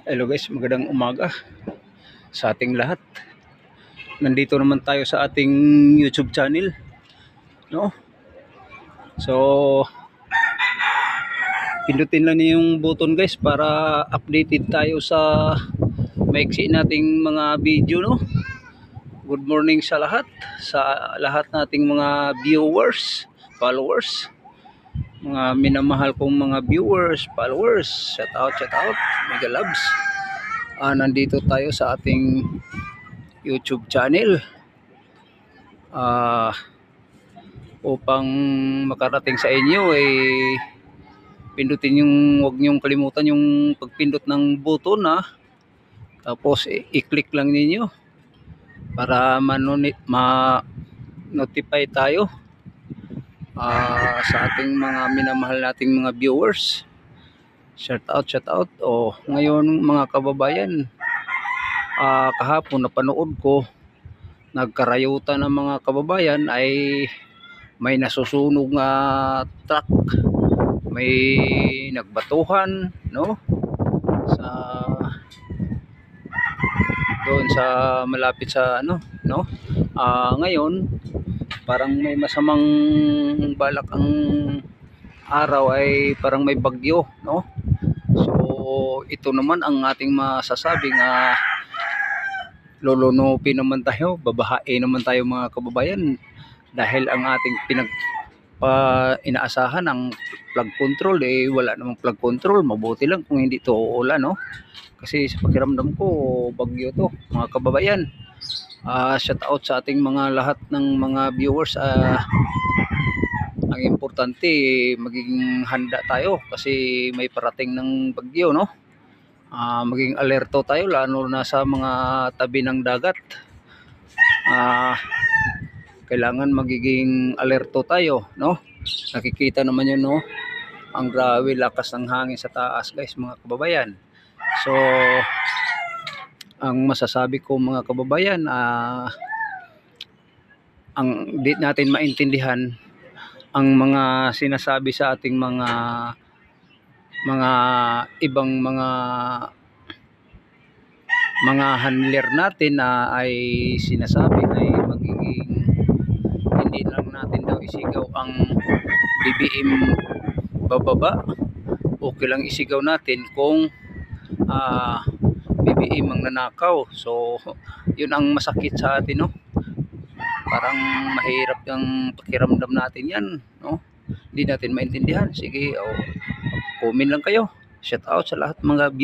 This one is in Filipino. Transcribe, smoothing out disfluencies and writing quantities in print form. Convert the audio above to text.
Hello guys, magandang umaga sa ating lahat. Nandito naman tayo sa ating YouTube channel, no? So, pindutin lang niyo yung button guys para updated tayo sa maiksi nating mga video, no? Good morning sa lahat nating mga viewers, followers, mga minamahal kong mga viewers, followers. Shout out, mega loves. Nandito tayo sa ating YouTube channel upang makarating sa inyo pindutin yung, huwag niyong kalimutan yung pagpindot ng button tapos i-click lang ninyo para ma-notify tayo sa ating mga minamahal nating mga viewers. Shout out. Ngayon mga kababayan, kahapon napanood ko, nagkarayutan ng mga kababayan ay may nasusunog nga truck, may nagbatuhan, no, doon sa malapit sa no. Ngayon parang may masamang balak ang araw, ay parang may bagyo, no. So ito naman ang ating masasabing lulunupin naman tayo, babahain naman tayo mga kababayan, dahil ang ating inaasahan ang plug control wala namang plug control. Mabuti lang kung hindi to uulan, no, kasi sa pakiramdam ko bagyo to mga kababayan. Shout out sa ating mga lahat ng mga viewers. Ang importante maging handa tayo kasi may parating ng bagyo, no. Maging alerto tayo lalo na sa mga tabi ng dagat. Kailangan magiging alerto tayo, no. Nakikita naman yun, no, ang grabe lakas ng hangin sa taas guys mga kababayan. So ang masasabi ko mga kababayan, ang di natin maintindihan ang mga sinasabi sa ating mga ibang mga handler natin ay sinasabi ay magiging hindi lang natin daw isigaw ang BBM bababa. Okay lang isigaw natin kung BBM ang nanakaw. So yun ang masakit sa atin, no. Parang mahirap yung pakiramdam natin yan, no. Hindi natin maintindihan. Sige, comment lang kayo. Shout out sa lahat mga view